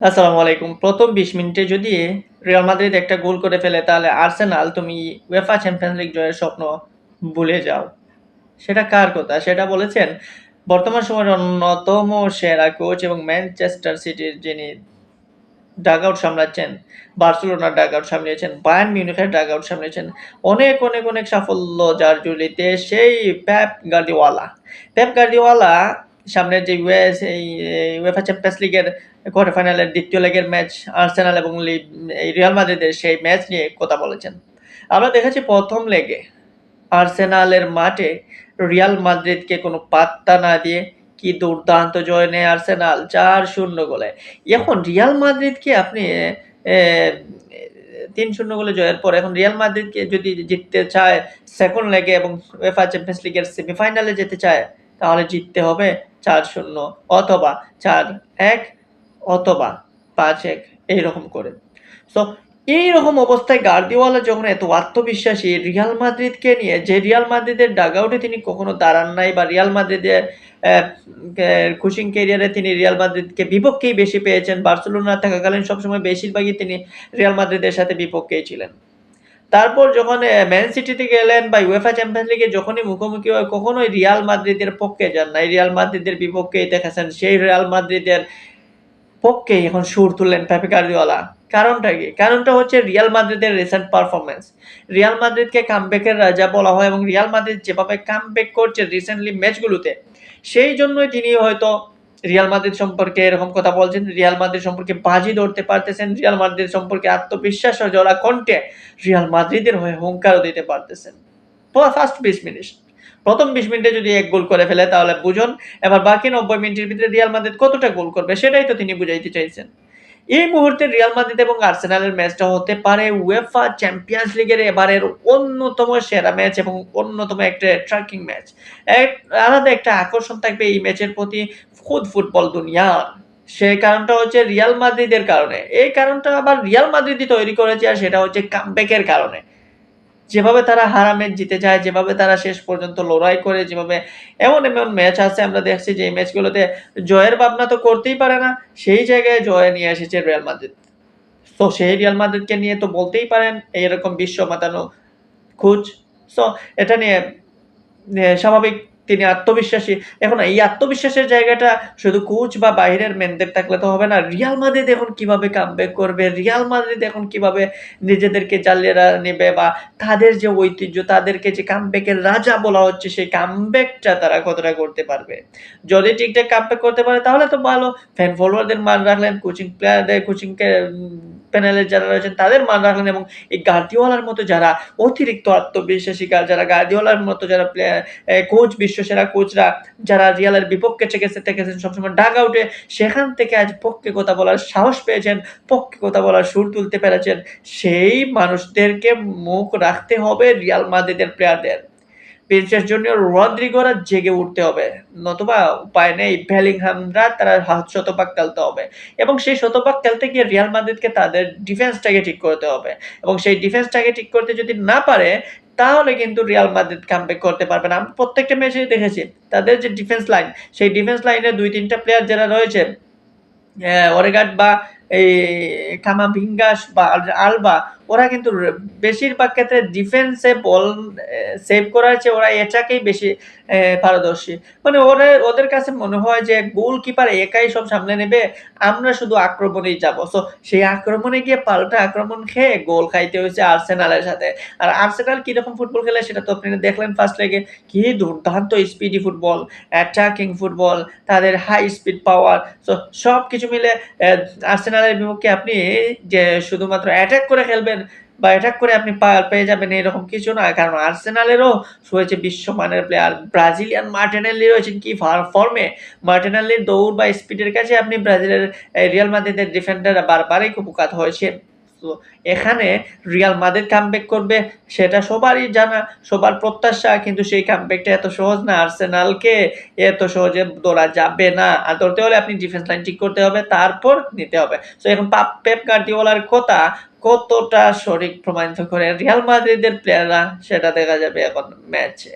আসসালামু আলাইকুম। প্রথম ২০ মিনিটে যদি রিয়াল মাদ্রিদ একটা গোল করে ফেলে তাহলে আর্সেনাল তুমি উয়েফা চ্যাম্পিয়নস লিগ জয়ের স্বপ্ন ভুলে যাও। সেটা কার কথা? সেটা বলেছেন বর্তমান সময়ের অন্যতম সেরা কোচ এবং ম্যানচেস্টার সিটির যিনি ডাগআউট সামলাচ্ছেন, বার্সেলোনার ডাগআউট সামলিয়েছেন, বায়ার্ন মিউনিখের ডাগআউট সামলিয়েছেন। অনেক সাফল্য যার ঝুলিতে সেই পেপ গার্দিওয়ালা সামনের যে উয়েফা চ্যাম্পিয়নস লিগের কোয়ার্টার ফাইনালের ২য় লেগের ম্যাচ আর্সেনাল এবং এই রিয়াল মাদ্রিদের সেই ম্যাচ নিয়ে কথা বলেছেন। আমরা দেখেছি ১ম লেগে আর্সেনালের মাঠে রিয়াল মাদ্রিদকে কোনো পাত্তা না দিয়ে কি দুর্দান্ত জয় নেয় আর্সেনাল ৪-০ গোলে। এখন রিয়াল মাদ্রিদকে আপনি এ ৩-০ গোলে জয়ের পর এখন রিয়াল মাদ্রিদকে যদি জিততে চায় 2nd লেগে এবং উয়েফা চ্যাম্পিয়নস লিগের সেমিফাইনালে যেতে চায় তাহলে জিততে হবে ৪-০ অথবা ৪-১ অথবা ৫-১ এইরকম করে। সো এইরকম অবস্থায় গার্দিওয়ালা যখন এত আত্মবিশ্বাসী রিয়াল মাদ্রিদকে নিয়ে, যে রিয়াল মাদ্রিদের ডাগআউটে তিনি কখনো দাঁড়ান নাই বা রিয়াল মাদ্রিদের কোচিং ক্যারিয়ারে তিনি রিয়াল মাদ্রিদকে বিপক্ষেই বেশি পেয়েছেন। বার্সেলোনা থাকাকালীন সবসময় বেশিরভাগই তিনি রিয়াল মাদ্রিদের সাথে বিপক্ষেই ছিলেন। তারপর যখন ম্যান সিটিতে গেলেন বা উয়েফা চ্যাম্পিয়নস লিগে যখনই মুখোমুখি হয় কখনোই রিয়াল মাদ্রিদের পক্ষে যান নাই। রিয়াল মাদ্রিদের বিপক্ষেই দেখেছেন। সেই রিয়াল মাদ্রিদের পক্ষেই এখন সুর তুললেন পেপ গার্দিওলা। কারণটা কি? কারণটা হচ্ছে রিয়াল মাদ্রিদের রিসেন্ট পারফরম্যান্স। রিয়াল মাদ্রিদকে কামব্যাকের রাজা বলা হয় এবং রিয়াল মাদ্রিদ যেভাবে কামব্যাক করছে রিসেন্টলি ম্যাচগুলোতে, সেই জন্যই তিনি হয়তো রিয়াল মাদ্রিদ সম্পর্কে এরকম কথা বলছেন। রিয়াল মাদ্রিদ সম্পর্কে বাজি ধরতে পারতেছেন। রিয়াল মাদ্রিদ সম্পর্কে আত্মবিশ্বাস ও জোড়া কণ্ঠে রিয়াল মাদ্রিদের হয়ে হুঙ্কারও দিতে পারতেছেন। First ২০ minute. প্রথম ২০ মিনিটে যদি ১ গোল করে ফেলে তাহলে বুঝুন এবার বাকি ৯০ মিনিটের ভিতরে রিয়াল মাদ্রিদ কতটা গোল করবে সেটাই তো তিনি বুঝাইতে চাইছেন। এই মুহূর্তে রিয়াল মাদ্রিদ এবং আর্সেনালের ম্যাচটা হতে পারে উয়েফা চ্যাম্পিয়নস লিগের এবারের অন্যতম সেরা ম্যাচ এবং অন্যতম একটা অ্যাট্রাক্টিং ম্যাচ। আলাদা একটা আকর্ষণ থাকবে এই ম্যাচের প্রতি খুদ ফুটবল দুনিয়ার। সেই কারণটা হচ্ছে রিয়াল মাদ্রিদের কারণে। এই কারণটা আবার রিয়াল মাদ্রিদই তৈরি করেছে আর সেটা হচ্ছে কামব্যাকের কারণে। যেভাবে তারা হারা ম্যাচ জিতে যায়, যেভাবে তারা শেষ পর্যন্ত লড়াই করে, যেভাবে এমন ম্যাচ আছে আমরা দেখছি যে এই ম্যাচগুলোতে জয়ের ভাবনা তো করতেই পারে না, সেই জায়গায় জয় নিয়ে এসেছে রিয়াল মাদ্রিদ। তো সেই রিয়াল মাদ্রিদকে নিয়ে তো বলতেই পারেন এইরকম বিশ্ব মাতানো খুঁজ। সো এটা নিয়ে স্বাভাবিক তিনি আত্মবিশ্বাসী। এখন এই আত্মবিশ্বাসের জায়গাটা শুধু কোচ বা বাহিরের ম্যানদের থাকলে তো হবে না। রিয়াল মাদ্রিদ এখন কিভাবে কামব্যাক করবে? রিয়াল মাদ্রিদ এখন কিভাবে নিজেদেরকে চালিয়ে নেবে বা তাদের যে ঐতিহ্য, তাদেরকে যে কামব্যাকের রাজা বলা হচ্ছে, সেই কামব্যাকটা তারা কতটা করতে পারবে? যদি ঠিকঠাক কামব্যাক করতে পারে তাহলে তো ভালো। ফ্যান ফলোয়ারদের মান রাখলেন, কোচিং প্লেয়ারদের কোচিংকে প্যানেলের যারা রয়েছেন তাদের মান রাখলেন এবং এই গার্দিওলার মতো যারা অতিরিক্ত আত্মবিশ্বাসী যারা গার্দিওলার মতো যারা প্লেয়ার কোচ বিশ্বসেরা কোচরা যারা রিয়ালের বিপক্ষে থেকেছেন সবসময় ডাগ আউটে, সেখান থেকে আজ পক্ষে কথা বলার সাহস পেয়েছেন, পক্ষে কথা বলার সুর তুলতে পেরেছেন। সেই মানুষদেরকে মুখ রাখতে হবে রিয়াল মাদ্রিদের প্লেয়ারদের। ভিনিসিয়াস জুনিয়র, রদ্রিগোরা জেগে উঠতে হবে। নতুবা উপায় নেই। বেলিংহামরা তারা শতভাগ খেলতে হবে। এবং সেই শতভাগ খেলতে গিয়ে রিয়াল মাদ্রিদকে তাদের ডিফেন্সটাকে ঠিক করতে হবে। এবং সেই ডিফেন্সটাকে ঠিক করতে যদি না পারে তাহলে কিন্তু রিয়াল মাদ্রিদ কামব্যাক করতে পারবে না। আমি প্রত্যেকটা ম্যাচেই দেখেছি তাদের যে ডিফেন্স লাইন, সেই ডিফেন্স লাইনে ২-৩ টা প্লেয়ার যারা রয়েছে ওরেগার্ড বা এই কামাভিঙ্গাস বা আলবা, ওরা কিন্তু বেশিরভাগ ক্ষেত্রে ডিফেন্সে বল সেভ করার চেয়ে ওরা এটাকেই বেশি পারদর্শী। মানে ওদের কাছে মনে হয় যে গোলকিপার একাই সব সামলে নেবে, আমরা শুধু আক্রমণেই যাবো। সো সেই আক্রমণে গিয়ে পাল্টা আক্রমণ খেয়ে গোল খাইতে হয়েছে আর্সেনালের সাথে। আর আর্সেনাল কিরকম ফুটবল খেলে সেটা তো আপনি দেখলেন ফার্স্ট লেগে। কি দুর্দান্ত স্পিডি ফুটবল, অ্যাটাকিং ফুটবল, তাদের হাই স্পিড পাওয়ার। সো সবকিছু মিলে আর্সেনালের বিপক্ষে আপনি যে শুধুমাত্র অ্যাটাক করে খেলবেন বা অ্যাটাক করে আপনি পেয়ে যাবেন এরকম কিছু না। কারণ আর্সেনালেরও রয়েছে বিশ্বমানের প্লেয়ার। ব্রাজিলিয়ান মার্টিনেল্লি রয়েছেন কি ফর্মে। মার্টিনেল্লির দৌড় বা স্পিডের কাছে আপনি ব্রাজিলের রিয়াল মাদ্রিদের ডিফেন্ডাররা বারবারই কুপকাত হয়েছে। তো এখানে রিয়াল মাদ্রিদ কামব্যাক করবে সেটা সবারই জানা, সবার প্রত্যাশা। কিন্তু সেই কামব্যাকটা এত সহজ না। আর্সেনালকে এত সহজে ধরা যাবে না। আর ধরতে হলে আপনি ডিফেন্স লাইন ঠিক করতে হবে, তারপর নিতে হবে। সো এখন পেপ গার্দিওলার কথা কতটা সঠিক প্রমাণিত করে রিয়াল মাদ্রিদের প্লেয়াররা সেটা দেখা যাবে এখন ম্যাচে।